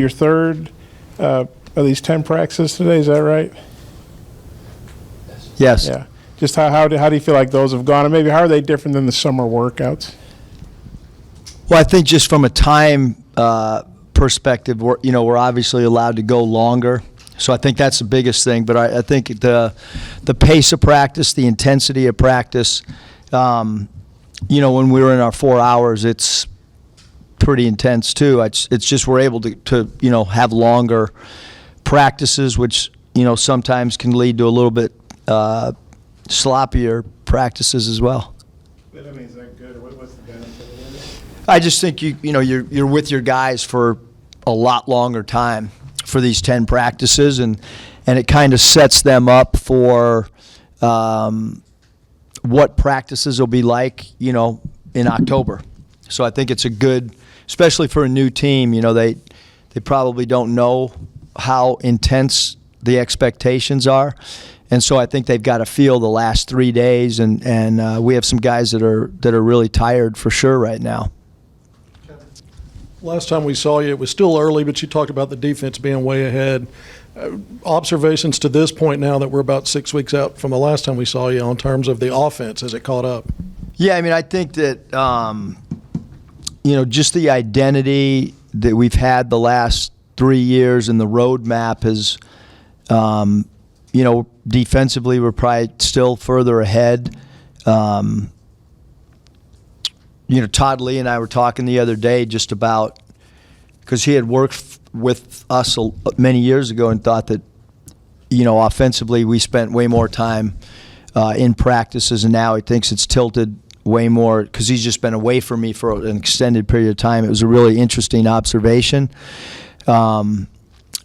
your third of these 10 practices today. Is that right? Yes. Yeah. Just how do you feel like those have gone, and maybe how are they different than the summer workouts? Well, I think just from a time perspective, we're obviously allowed to go longer. So I think that's the biggest thing. But I think the pace of practice, the intensity of practice, when we were in our 4 hours, it's pretty intense too. It's just we're able to have longer practices, which sometimes can lead to a little bit sloppier practices as well. But I mean, is that good? What's the benefit of it? I just think you're with your guys for a lot longer time for these 10 practices, and it kind of sets them up for what practices will be like, in October. So I think it's a good, especially for a new team. They probably don't know how intense the expectations are. And so I think they've got to feel the last 3 days, and we have some guys that are really tired for sure right now. Last time we saw you, it was still early, but you talked about the defense being way ahead. Observations to this point now that we're about 6 weeks out from the last time we saw you in terms of the offense as it caught up. Yeah, I mean, I think that, just the identity that we've had the last 3 years and the roadmap is, defensively we're probably still further ahead. Todd Lee and I were talking the other day just about, because he had worked with us many years ago and thought that, offensively we spent way more time in practices, and now he thinks it's tilted way more because he's just been away from me for an extended period of time. It was a really interesting observation.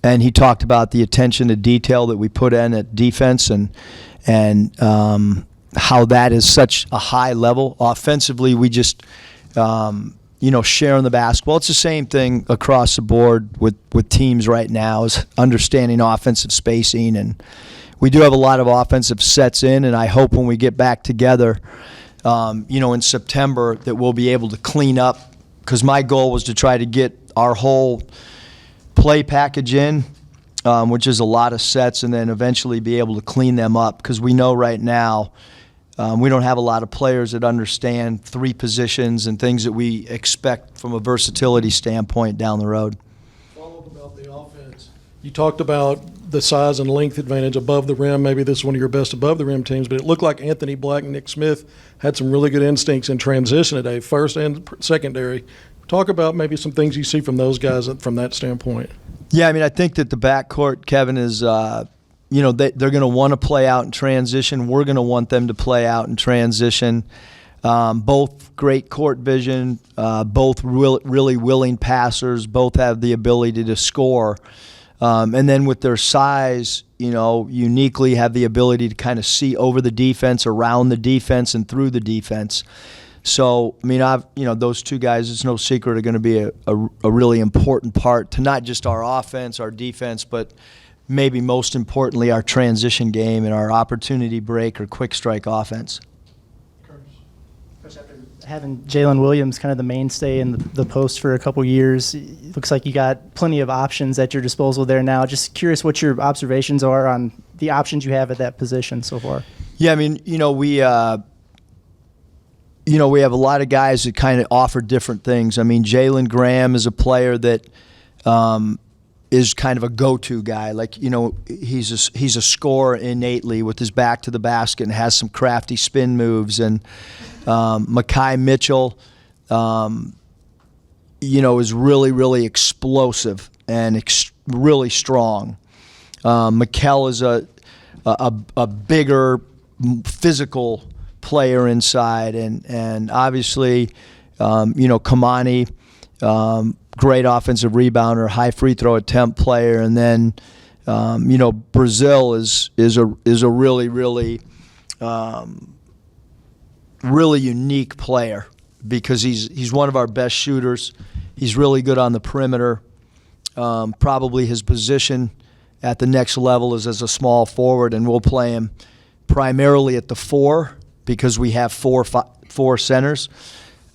And he talked about the attention to detail that we put in at defense and how that is such a high level. Offensively, we just, sharing the basketball. It's the same thing across the board with teams right now, is understanding offensive spacing. And we do have a lot of offensive sets in, and I hope when we get back together, in September, that we'll be able to clean up, because my goal was to try to get our whole play package in, which is a lot of sets, and then eventually be able to clean them up, because we know right now we don't have a lot of players that understand three positions and things that we expect from a versatility standpoint down the road. Follow-up about the offense. You talked about the size and length advantage above the rim. Maybe this is one of your best above the rim teams, but it looked like Anthony Black and Nick Smith had some really good instincts in transition today, first and secondary. Talk about maybe some things you see from those guys from that standpoint. Yeah, I mean, I think that the backcourt, Kevin, is they're going to want to play out in transition. We're going to want them to play out in transition. Both great court vision, both really willing passers, both have the ability to score. And then with their size, uniquely have the ability to kind of see over the defense, around the defense, and through the defense. So, I mean, those two guys, it's no secret, are going to be a really important part to not just our offense, our defense, but maybe most importantly our transition game and our opportunity break or quick strike offense. Coach, after having Jalen Williams kind of the mainstay in the post for a couple years, it looks like you got plenty of options at your disposal there now. Just curious what your observations are on the options you have at that position so far. Yeah, I mean, we have a lot of guys that kind of offer different things. I mean, Jalen Graham is a player that is kind of a go-to guy. Like, he's a scorer innately with his back to the basket and has some crafty spin moves. And Mekhi Mitchell, is really, really explosive and really strong. Mikal is a bigger physical player inside, and obviously, Kamani, great offensive rebounder, high free throw attempt player, and then, Brazil is a really, really, really unique player because he's one of our best shooters. He's really good on the perimeter. Probably his position at the next level is as a small forward, and we'll play him primarily at the 4. Because we have four centers,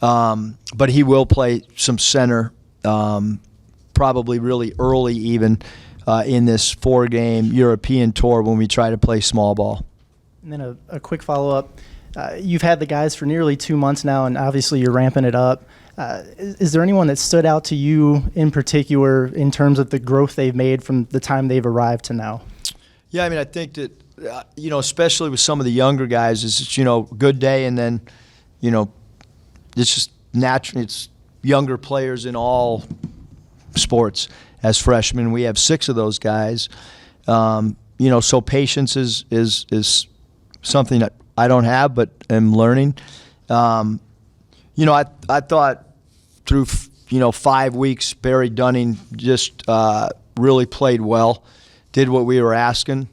but he will play some center probably really early even in this 4-game European tour when we try to play small ball. And then a quick follow-up. You've had the guys for nearly 2 months now, and obviously you're ramping it up. Is there anyone that stood out to you in particular in terms of the growth they've made from the time they've arrived to now? Yeah, I mean, I think that, especially with some of the younger guys, it's just, good day, and then, it's just natural. It's younger players in all sports. As freshmen, we have 6 of those guys. So patience is something that I don't have, but am learning. I thought through 5 weeks, Barry Dunning just really played well, did what we were asking.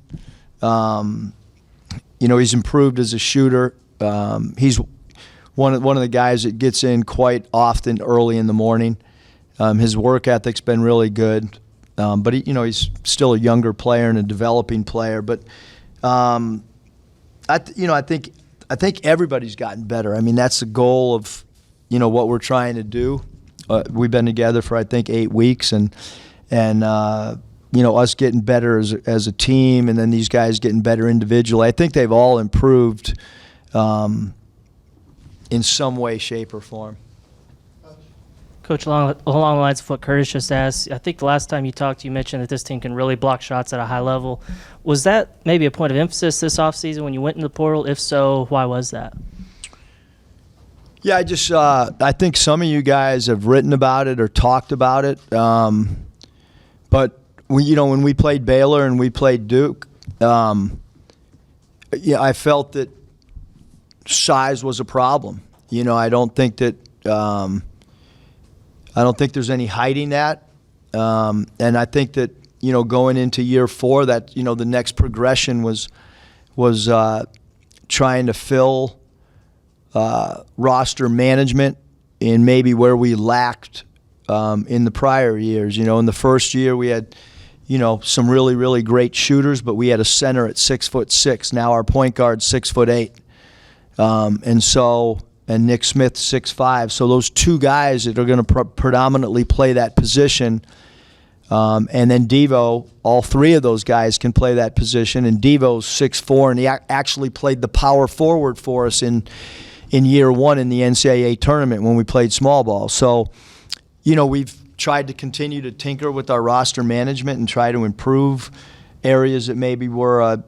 He's improved as a shooter. He's one of the guys that gets in quite often early in the morning. His work ethic's been really good, but he's still a younger player and a developing player. But I think everybody's gotten better. I mean, that's the goal of what we're trying to do. We've been together for I think 8 weeks, and us getting better as a team, and then these guys getting better individually. I think they've all improved in some way, shape, or form. Coach, along the lines of what Curtis just asked, I think the last time you talked, you mentioned that this team can really block shots at a high level. Was that maybe a point of emphasis this offseason when you went in the portal? If so, why was that? Yeah, I think some of you guys have written about it or talked about it. But when we played Baylor and we played Duke, I felt that size was a problem. I don't think that I don't think there's any hiding that. And I think that, going into year 4, that, the next progression was trying to fill roster management in maybe where we lacked in the prior years. In the first year we had, some really, really great shooters, but we had a center at 6'6". Now our point guard's 6'8". And Nick Smith 6'5". So those 2 guys that are going to predominantly play that position, and then Devo, all 3 of those guys can play that position. And Devo's 6'4", and he actually played the power forward for us in year 1 in the NCAA tournament when we played small ball. So, we've tried to continue to tinker with our roster management and try to improve areas that maybe were,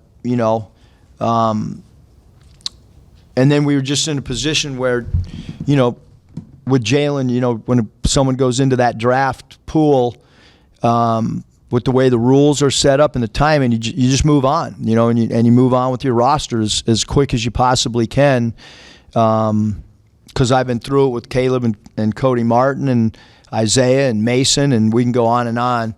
and then we were just in a position where, with Jalen, when someone goes into that draft pool, with the way the rules are set up and the timing, you just move on, and you move on with your roster as quick as you possibly can. Because I've been through it with Caleb and Cody Martin and Isaiah and Mason, and we can go on and on.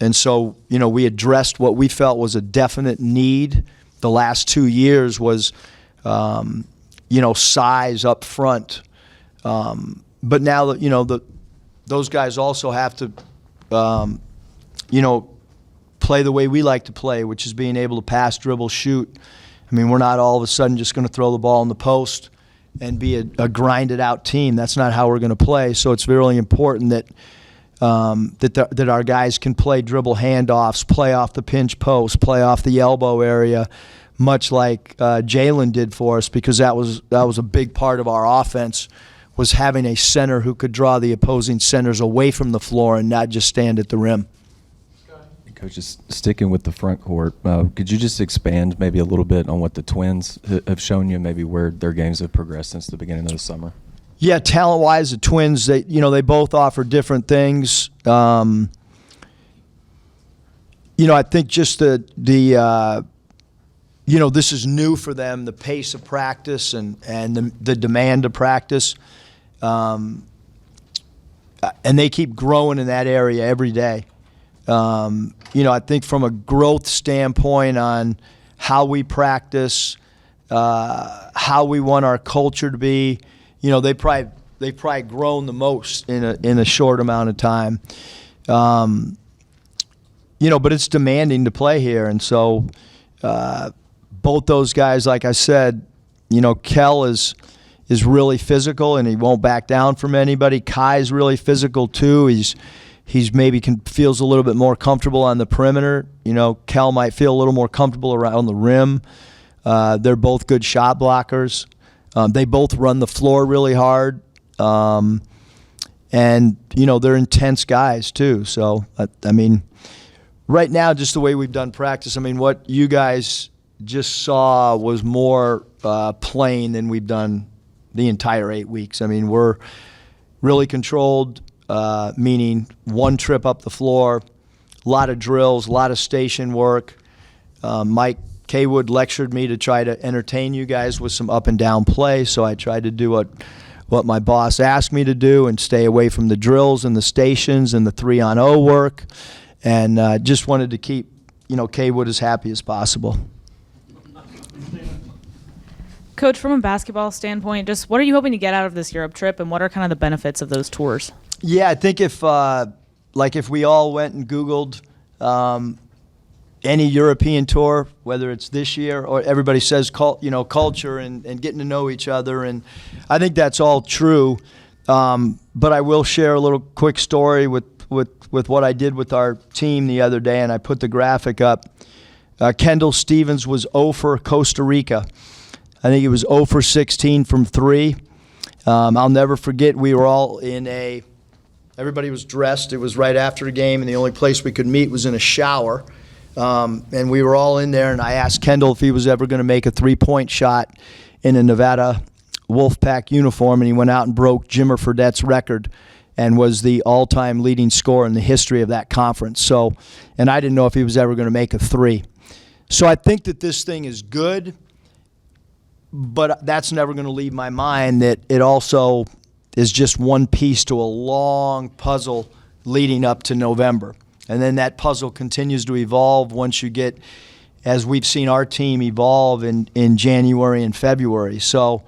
And so, we addressed what we felt was a definite need. The last 2 years was, size up front. But now that, those guys also have to, play the way we like to play, which is being able to pass, dribble, shoot. I mean, we're not all of a sudden just going to throw the ball in the post and be a grinded out team. That's not how we're going to play. So it's really important that that our guys can play dribble handoffs, play off the pinch post, play off the elbow area, much like Jalen did for us, because that was a big part of our offense, was having a center who could draw the opposing centers away from the floor and not just stand at the rim. Coach, just sticking with the front court, could you just expand maybe a little bit on what the Twins have shown you, maybe where their games have progressed since the beginning of the summer? Yeah, talent-wise, the Twins, they both offer different things. I think just the this is new for them, the pace of practice and the demand of practice. And they keep growing in that area every day. I think from a growth standpoint on how we practice, how we want our culture to be, they've probably grown the most in a short amount of time. But it's demanding to play here, and so both those guys, like I said, Kel is is really physical and he won't back down from anybody. Kai's really physical too. He's maybe feels a little bit more comfortable on the perimeter. You know, Kel might feel a little more comfortable around the rim. They're both good shot blockers. They both run the floor really hard. And, you know, they're intense guys too. So, I mean, right now, just the way we've done practice, I mean, what you guys just saw was more playing than we've done the entire 8 weeks. I mean, we're really controlled, meaning one trip up the floor, a lot of drills, a lot of station work. Mike Kaywood lectured me to try to entertain you guys with some up and down play, so I tried to do what my boss asked me to do and stay away from the drills and the stations and the 3-on-0 work, and just wanted to keep, you know, Kaywood as happy as possible. Coach, from a basketball standpoint, just what are you hoping to get out of this Europe trip, and what are kind of the benefits of those tours? Yeah, I think if we all went and Googled any European tour, whether it's this year or everybody says culture and getting to know each other, and I think that's all true. But I will share a little quick story with what I did with our team the other day, and I put the graphic up. Kendall Stevens was 0 for Costa Rica. I think he was 0 for 16 from 3. I'll never forget, we were all everybody was dressed. It was right after the game, and the only place we could meet was in a shower. And we were all in there, and I asked Kendall if he was ever going to make a 3-point shot in a Nevada Wolfpack uniform, and he went out and broke Jimmer Fredette's record and was the all-time leading scorer in the history of that conference. So, and I didn't know if he was ever going to make a 3. So I think that this thing is good, but that's never going to leave my mind that it also is just one piece to a long puzzle leading up to November. And then that puzzle continues to evolve once you get, as we've seen our team evolve in January and February. So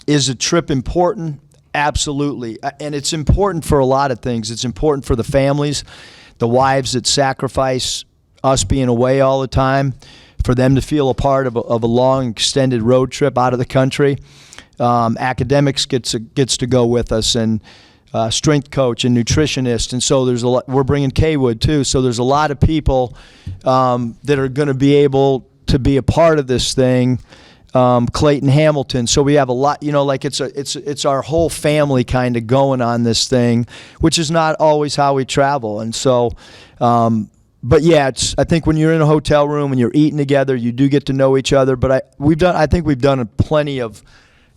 is a trip important? Absolutely. And it's important for a lot of things. It's important for the families, the wives that sacrifice us being away all the time, for them to feel a part of a long, extended road trip out of the country. Academics gets to go with us, and strength coach and nutritionist, and so there's a lot. We're bringing Kaywood too, so there's a lot of people that are going to be able to be a part of this thing. Clayton Hamilton. So we have a lot. You know, like it's our whole family kind of going on this thing, which is not always how we travel, and so. But yeah, I think when you're in a hotel room and you're eating together, you do get to know each other. But I think we've done plenty of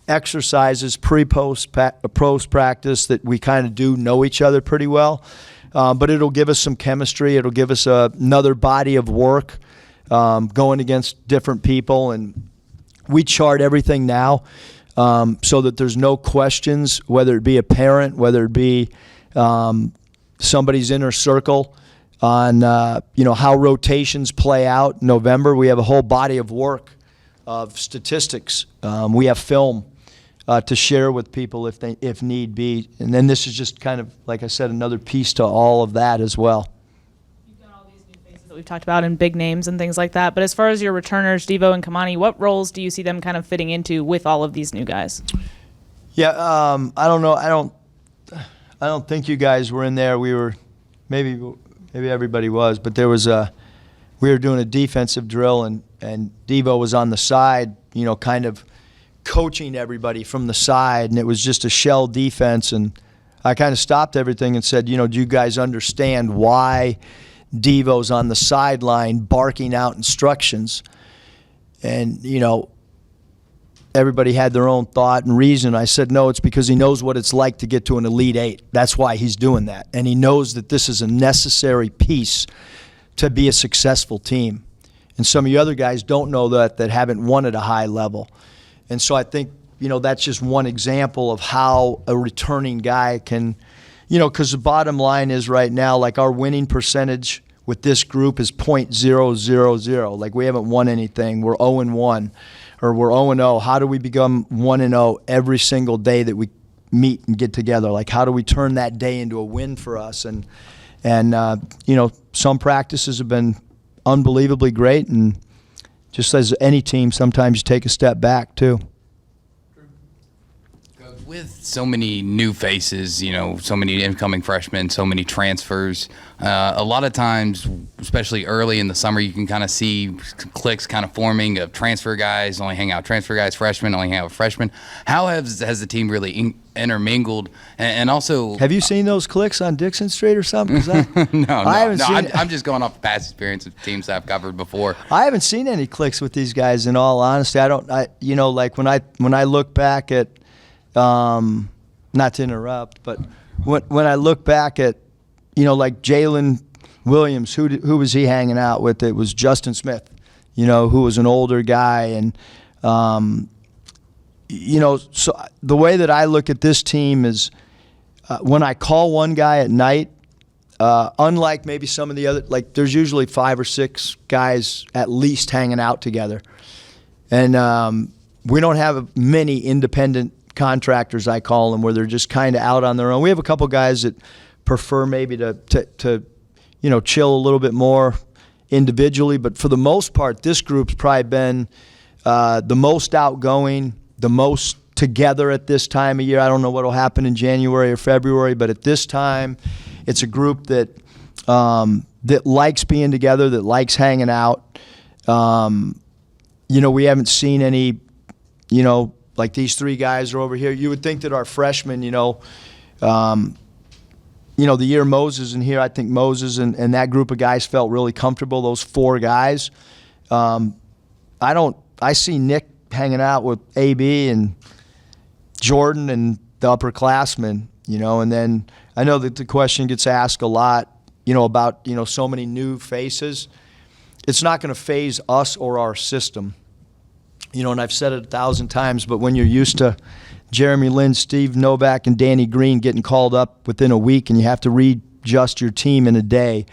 exercises post practice that we kind of do know each other pretty well. But it'll give us some chemistry. It'll give us another body of work going against different people, and we chart everything now so that there's no questions, whether it be a parent, whether it be somebody's inner circle, on how rotations play out in November. We have a whole body of work of statistics. We have film to share with people if need be. And then this is just kind of, like I said, another piece to all of that as well. You've got all these new faces that we've talked about and big names and things like that. But as far as your returners, Devo and Kamani, what roles do you see them kind of fitting into with all of these new guys? Yeah, I don't know. I don't think you guys were in there. We were maybe everybody was, but there was we were doing a defensive drill, and Devo was on the side, kind of coaching everybody from the side, and it was just a shell defense, and I kind of stopped everything and said, do you guys understand why Devo's on the sideline barking out instructions? And, everybody had their own thought and reason. I said, no, it's because he knows what it's like to get to an Elite Eight. That's why he's doing that. And he knows that this is a necessary piece to be a successful team. And some of you other guys don't know that haven't won at a high level. And so I think, that's just one example of how a returning guy can, because the bottom line is right now, like our winning percentage with this group is .000. Like we haven't won anything. We're 0-1. Or we're 0-0. How do we become 1-0 every single day that we meet and get together? Like, how do we turn that day into a win for us? And some practices have been unbelievably great, and just as any team, sometimes you take a step back too. With so many new faces, so many incoming freshmen, so many transfers, a lot of times, especially early in the summer, you can kind of see cliques kind of forming of transfer guys, only hang out transfer guys, freshmen, only hang out with freshmen. How has the team really intermingled? And also... Have you seen those cliques on Dixon Street or something? No, I haven't seen I'm just going off past experience of teams I've covered before. I haven't seen any cliques with these guys, in all honesty. Like when I look back at, not to interrupt, but when I look back at, like Jalen Williams, who was he hanging out with? It was Justin Smith, who was an older guy. And, so the way that I look at this team is when I call one guy at night, unlike maybe some of the other, like there's usually 5 or 6 guys at least hanging out together. And we don't have many independent contractors, I call them, where they're just kind of out on their own. We have a couple guys that prefer maybe to chill a little bit more individually, but for the most part, this group's probably been the most outgoing, the most together at this time of year. I don't know what will happen in January or February, but at this time, it's a group that that likes being together, that likes hanging out. We haven't seen any, like these 3 guys are over here. You would think that our freshmen, the year Moses in here, I think Moses and that group of guys felt really comfortable, those 4 guys. I see Nick hanging out with AB and Jordan and the upperclassmen, and then I know that the question gets asked a lot, about, so many new faces. It's not going to phase us or our system. And I've said it 1,000 times, but when you're used to Jeremy Lin, Steve Novak, and Danny Green getting called up within a week, and you have to readjust your team in a day,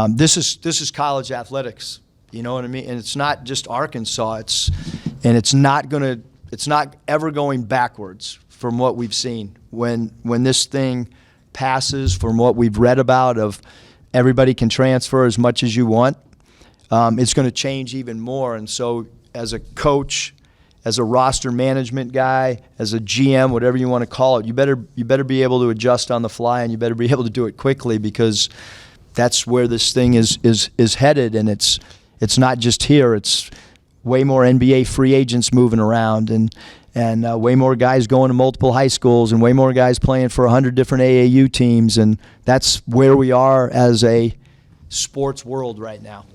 this is college athletics. You know what I mean? And it's not just Arkansas. It's not ever going backwards from what we've seen. When this thing passes, from what we've read about of everybody can transfer as much as you want, it's going to change even more. And so, as a coach, as a roster management guy, as a GM, whatever you want to call it, you better be able to adjust on the fly, and you better be able to do it quickly, because that's where this thing is headed. And it's not just here. It's way more NBA free agents moving around, and way more guys going to multiple high schools, and way more guys playing for 100 different AAU teams. And that's where we are as a sports world right now.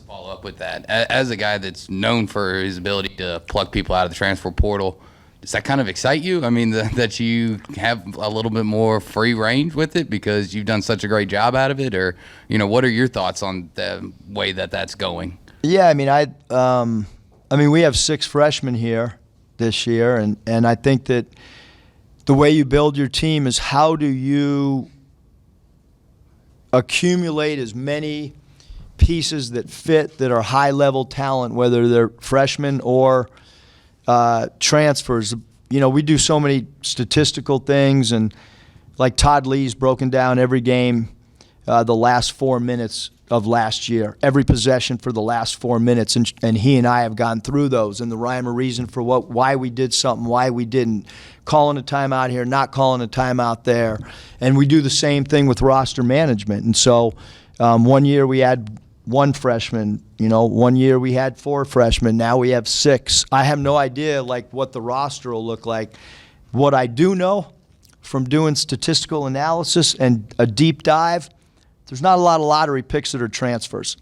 Follow up with that. As a guy that's known for his ability to plug people out of the transfer portal, does that kind of excite you? I mean, that you have a little bit more free range with it because you've done such a great job out of it, or what are your thoughts on the way that that's going? Yeah, I mean, we have 6 freshmen here this year, and I think that the way you build your team is how do you accumulate as many pieces that fit, that are high-level talent, whether they're freshmen or transfers. We do so many statistical things, and like Todd Lee's broken down every game, the last 4 minutes of last year, every possession for the last 4 minutes, and he and I have gone through those, and the rhyme or reason for why we did something, why we didn't, calling a timeout here, not calling a timeout there. And we do the same thing with roster management. And so one year we had 1 freshman, 1 year we had 4 freshmen, now we have 6. I have no idea what the roster will look like. What I do know from doing statistical analysis and a deep dive, there's not a lot of lottery picks that are transfers.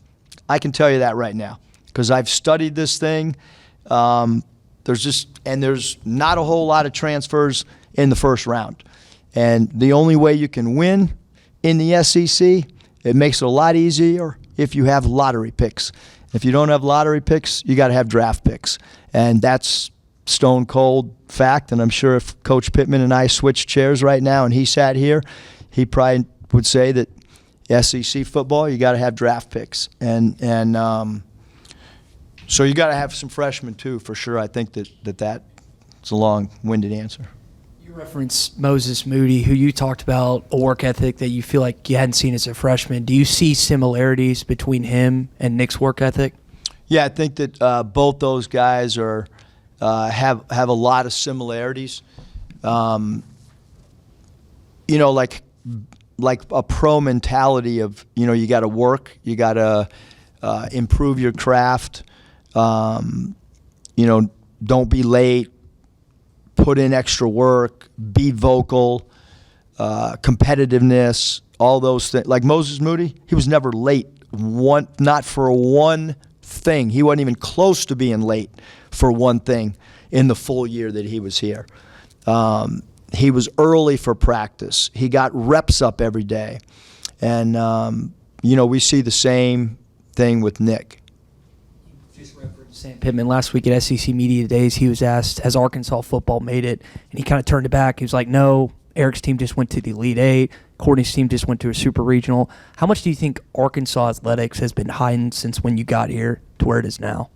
I can tell you that right now, because I've studied this thing. There's not a whole lot of transfers in the first round. And the only way you can win in the SEC, it makes it a lot easier if you have lottery picks. If you don't have lottery picks, you got to have draft picks. And that's stone cold fact. And I'm sure if Coach Pittman and I switched chairs right now and he sat here, he probably would say that SEC football, you got to have draft picks. And so you got to have some freshmen too, for sure. I think that's a long-winded answer. You referenced Moses Moody, who you talked about a work ethic that you feel like you hadn't seen as a freshman. Do you see similarities between him and Nick's work ethic? Yeah, I think that both those guys are have a lot of similarities. Like a pro mentality of, you got to work, you got to improve your craft, don't be late, put in extra work, be vocal, competitiveness, all those things. Like Moses Moody, he was never late, not for one thing. He wasn't even close to being late for one thing in the full year that he was here. He was early for practice. He got reps up every day. And, we see the same thing with Nick. Just referenced Sam Pittman last week at SEC Media Days. He was asked, has Arkansas football made it? And he kind of turned it back. He was like, no, Eric's team just went to the Elite Eight. Courtney's team just went to a super regional. How much do you think Arkansas athletics has been heightened since when you got here to where it is now?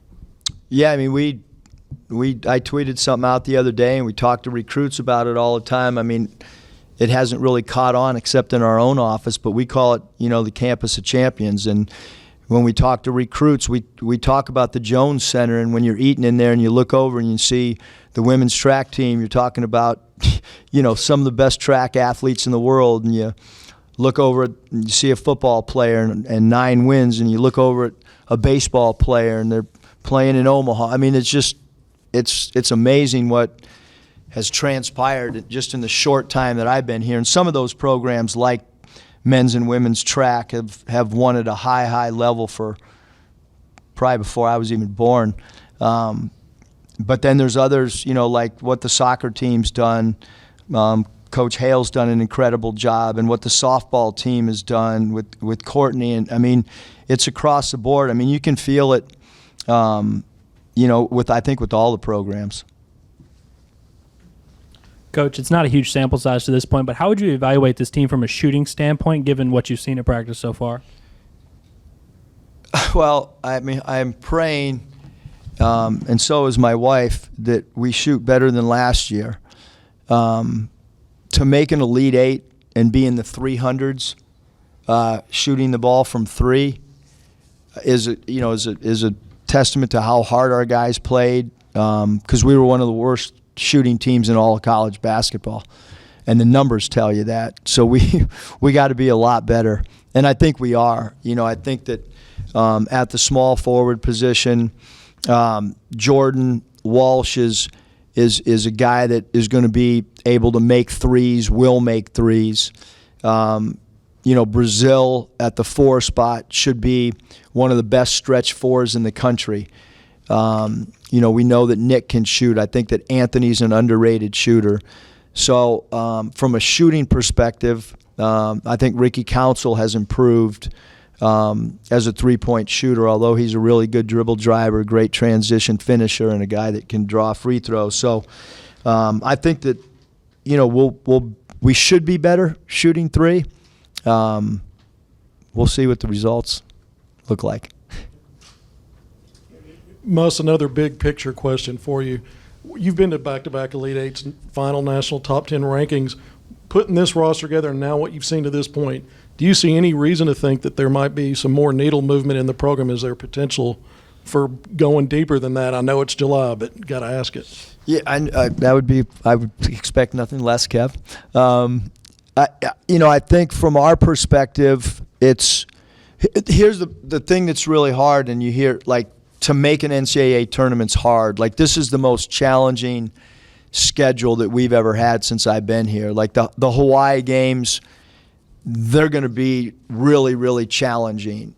Yeah, I mean, I tweeted something out the other day, and we talked to recruits about it all the time. I mean, it hasn't really caught on except in our own office, but we call it, the campus of champions. And when we talk to recruits, we talk about the Jones Center, and when you're eating in there and you look over and you see the women's track team, you're talking about, some of the best track athletes in the world, and you look over and you see a football player and 9 wins, and you look over at a baseball player and they're playing in Omaha. I mean, it's amazing what has transpired just in the short time that I've been here. And some of those programs, like men's and women's track, have won at a high level for probably before I was even born. But then there's others, like what the soccer team's done. Coach Hale's done an incredible job, and what the softball team has done with Courtney. And I mean, it's across the board. I mean, you can feel it. With all the programs. Coach, it's not a huge sample size to this point, but how would you evaluate this team from a shooting standpoint, given what you've seen at practice so far? Well, I mean, I'm praying, and so is my wife, that we shoot better than last year. To make an Elite Eight and be in the 300s, shooting the ball from three, is a testament to how hard our guys played, because we were one of the worst shooting teams in all of college basketball, and the numbers tell you that. So we got to be a lot better, and I think we are. I think that at the small forward position, Jordan Walsh is a guy that is going to be able to make threes, will make threes. Brazil at the 4 spot should be one of the best stretch 4s in the country. We know that Nick can shoot. I think that Anthony's an underrated shooter. So from a shooting perspective, I think Ricky Council has improved as a 3-point shooter, although he's a really good dribble driver, great transition finisher, and a guy that can draw free throws. So I think that, we should be better shooting 3. We'll see what the results look like. Muss, another big picture question for you. You've been to back-to-back Elite Eights, final national top 10 rankings. Putting this roster together and now what you've seen to this point, do you see any reason to think that there might be some more needle movement in the program? Is there potential for going deeper than that? I know it's July, but got to ask it. Yeah, I would expect nothing less, Kev. I think from our perspective, here's the thing that's really hard, and you hear, like, to make an NCAA tournament's hard. Like, this is the most challenging schedule that we've ever had since I've been here. Like, the Hawaii games, they're going to be really, really challenging.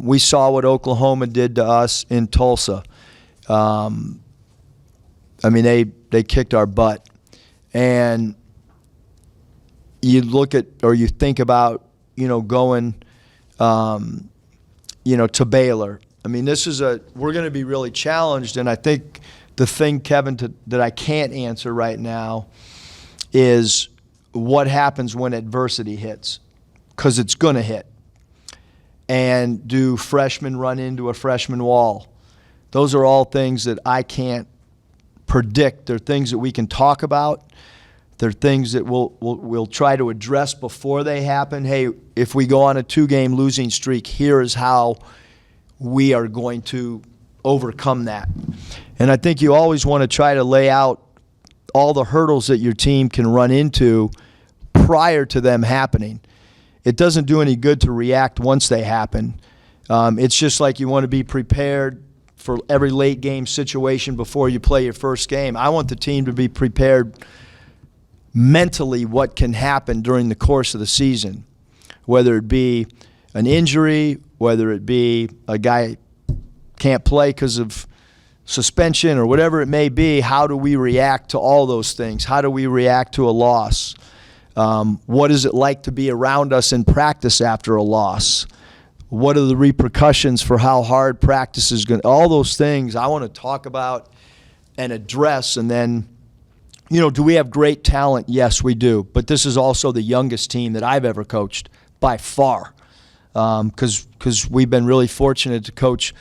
We saw what Oklahoma did to us in Tulsa. They kicked our butt. And you look at, or you think about, going, to Baylor. We're going to be really challenged, and I think the thing, Kevin, that I can't answer right now is what happens when adversity hits, because it's going to hit. And do freshmen run into a freshman wall? Those are all things that I can't predict. They're things that we can talk about. They're things that we'll try to address before they happen. Hey, if we go on a 2-game losing streak, here is how we are going to overcome that. And I think you always want to try to lay out all the hurdles that your team can run into prior to them happening. It doesn't do any good to react once they happen. It's just like you want to be prepared for every late game situation before you play your first game. I want the team to be prepared mentally what can happen during the course of the season, whether it be an injury, whether it be a guy can't play because of suspension or whatever it may be. How do we react to all those things? How do we react to a loss? What is it like to be around us in practice after a loss? What are the repercussions for how hard practice is going to, all those things I want to talk about and address. And then, do we have great talent? Yes, we do. But this is also the youngest team that I've ever coached by far, because we've been really fortunate to coach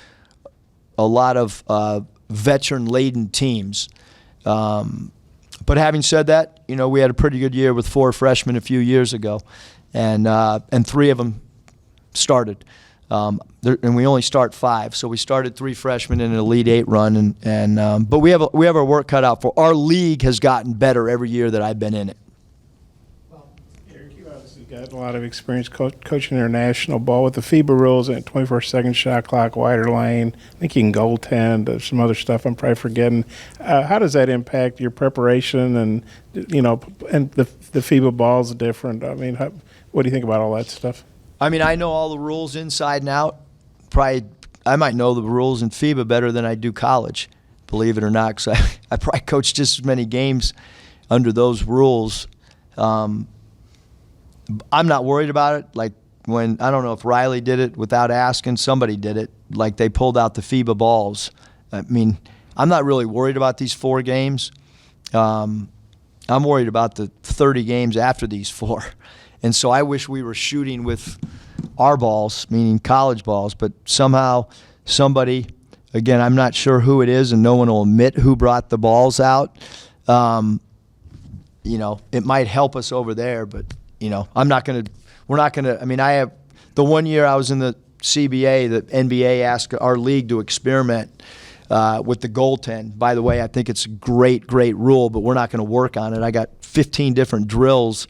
a lot of veteran-laden teams. But having said that, we had a pretty good year with 4 freshmen a few years ago, and 3 of them started. And we only start 5, so we started 3 freshmen in an Elite 8 run, but we have our work cut out for. Our league has gotten better every year that I've been in it. Eric, you obviously got a lot of experience coaching international ball with the FIBA rules and 24-second shot clock, wider lane. I think you can goaltend, some other stuff I'm probably forgetting. How does that impact your preparation? And and the FIBA ball's different. I mean, what do you think about all that stuff? I mean, I know all the rules inside and out. Probably, I might know the rules in FIBA better than I do college, believe it or not, because I probably coached just as many games under those rules. I'm not worried about it. Like when, I don't know if Riley did it without asking, somebody did it, like they pulled out the FIBA balls. I mean, I'm not really worried about these 4 games. I'm worried about the 30 games after these 4. And so I wish we were shooting with our balls, meaning college balls, but somehow somebody, again, I'm not sure who it is, and no one will admit who brought the balls out. It might help us over there, but, we're not going to, I mean, I have, the one year I was in the CBA, the NBA asked our league to experiment with the goaltend. By the way, I think it's a great, great rule, but we're not going to work on it. I got 15 different drills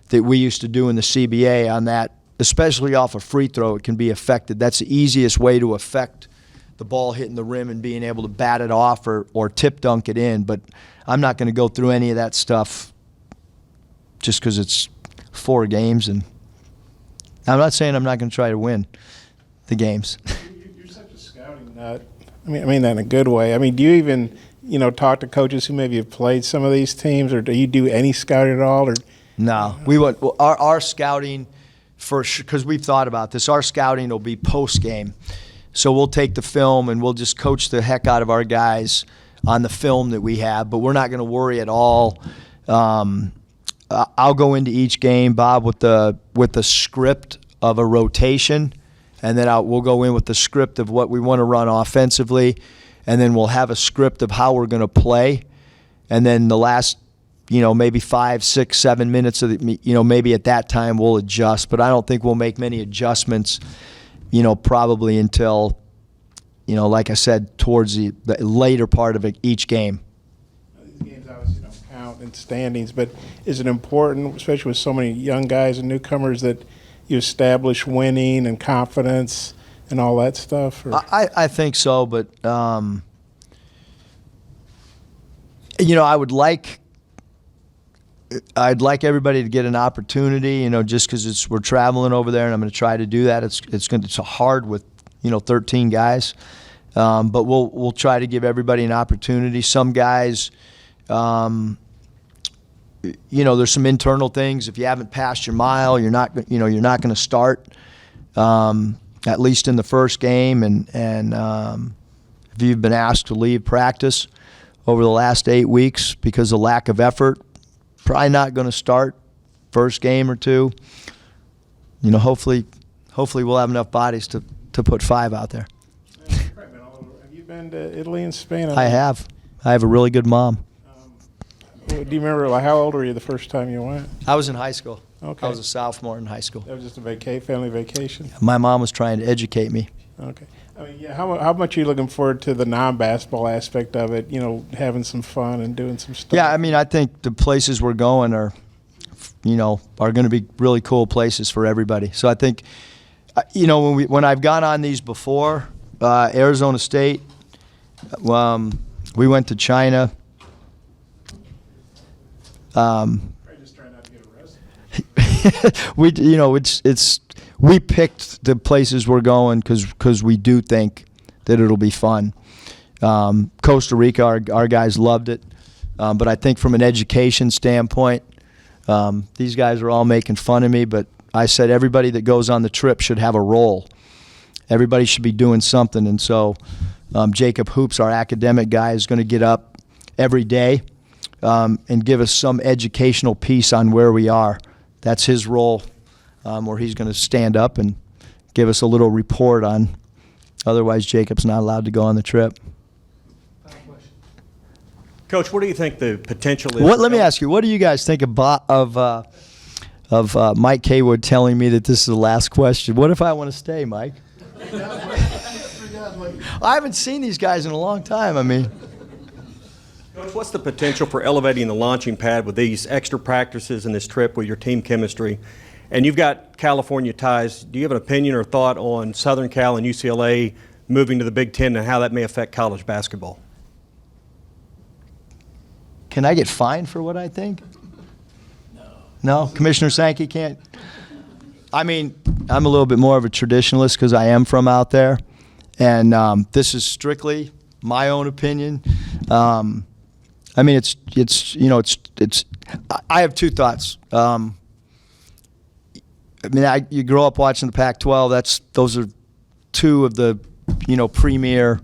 that we used to do in the CBA on that, especially off a free throw. It can be affected. That's the easiest way to affect the ball hitting the rim and being able to bat it off or tip dunk it in. But I'm not going to go through any of that stuff just because it's 4 games. And I'm not saying I'm not going to try to win the games. You're such a scouting nut. I mean that in a good way. I mean, do you even, talk to coaches who maybe have played some of these teams, or do you do any scouting at all? Or No, we would. Our scouting, because we've thought about this, our scouting will be post game. So we'll take the film and we'll just coach the heck out of our guys on the film that we have. But we're not going to worry at all. I'll go into each game, Bob, with the script of a rotation, and then we'll go in with the script of what we want to run offensively, and then we'll have a script of how we're going to play, and then the last, maybe 5, 6, 7 minutes of the, maybe at that time we'll adjust, but I don't think we'll make many adjustments, probably until, like I said, towards the later part of each game. These games obviously don't count in standings, but is it important, especially with so many young guys and newcomers, that you establish winning and confidence and all that stuff? Or? I think so, but, I I'd like everybody to get an opportunity, just because we're traveling over there, and I'm going to try to do that. It's hard with 13 guys, but we'll try to give everybody an opportunity. Some guys, there's some internal things. If you haven't passed your mile, you're not going to start, at least in the first game, and if you've been asked to leave practice over the last 8 weeks because of lack of effort, probably not going to start first game or 2. Hopefully we'll have enough bodies to put 5 out there. Have you been to Italy and Spain? I have. I have a really good mom. Do you remember, how old were you the first time you went? I was in high school. Okay. I was a sophomore in high school. That was just a family vacation? My mom was trying to educate me. Okay. I mean, yeah, how much are you looking forward to the non-basketball aspect of it, having some fun and doing some stuff? Yeah, I mean, I think the places we're going are going to be really cool places for everybody. So I think, when I've gone on these before, Arizona State, we went to China. Probably just trying not to get arrested. We picked the places we're going because we do think that it'll be fun. Costa Rica, our guys loved it, but I think from an education standpoint, these guys are all making fun of me, but I said everybody that goes on the trip should have a role. Everybody should be doing something, and so Jacob Hoops, our academic guy, is going to get up every day and give us some educational piece on where we are. That's his role, where he's going to stand up and give us a little report on. Otherwise, Jacob's not allowed to go on the trip. Coach, what do you think the potential is? Let me ask you, what do you guys think of Mike Kaywood telling me that this is the last question? What if I want to stay, Mike? I haven't seen these guys in a long time. I mean, Coach, what's the potential for elevating the launching pad with these extra practices and this trip with your team chemistry? And you've got California ties. Do you have an opinion or thought on Southern Cal and UCLA moving to the Big Ten and how that may affect college basketball? can I get fined for what I think? No? Commissioner Sankey can't? I mean, I'm a little bit more of a traditionalist because I am from out there. And this is strictly my own opinion. I mean, I have two thoughts. I mean, you grow up watching the Pac-12. Those are two of the, premier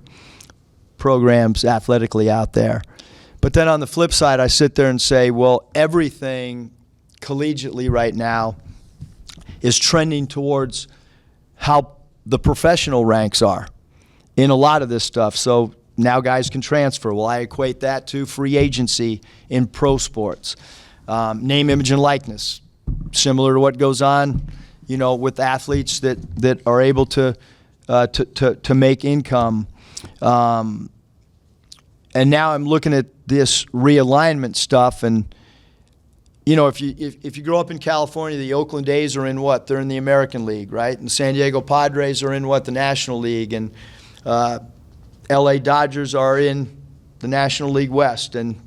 programs athletically out there. But then on the flip side, I sit there and say, well, everything collegiately right now is trending towards how the professional ranks are in a lot of this stuff. So now guys can transfer. Well, I equate that to free agency in pro sports. Name, image, and likeness, similar to what goes on, with athletes that are able to make income. And now I'm looking at this realignment stuff, and if you grow up in California, the Oakland A's are in what? They're in the American League, right? And San Diego Padres are in what? The National League, and L.A. Dodgers are in the National League West, and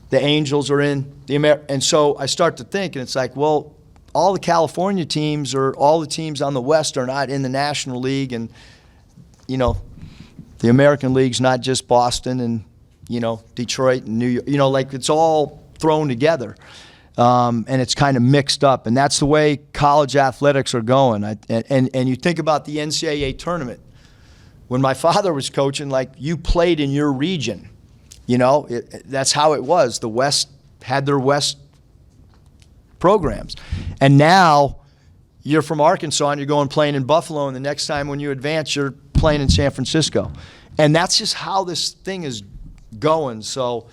the Angels are in the and so I start to think, and it's like, well, all the California teams or all the teams on the West are not in the National League, and the American League's not just Boston and Detroit and New York. Like it's all thrown together, and it's kind of mixed up, and that's the way college athletics are going. And you think about the NCAA tournament. When my father was coaching, like you played in your region. That's how it was. The West had their West programs. And now you're from Arkansas and you're going playing in Buffalo, and the next time when you advance, you're playing in San Francisco. And that's just how this thing is going. So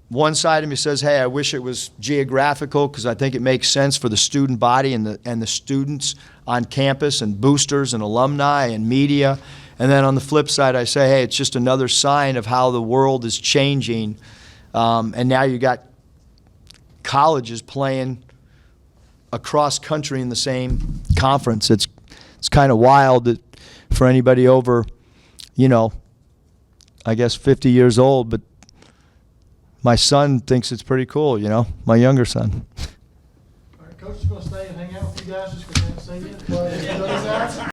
one side of me says, hey, I wish it was geographical because I think it makes sense for the student body and the students on campus and boosters and alumni and media. And then on the flip side, I say, hey, it's just another sign of how the world is changing. And now you got colleges playing across country in the same conference. It's kind of wild that for anybody over, I guess 50 years old, but my son thinks it's pretty cool, my younger son. All right, Coach is going to stay and hang out with you guys just because I haven't seen you.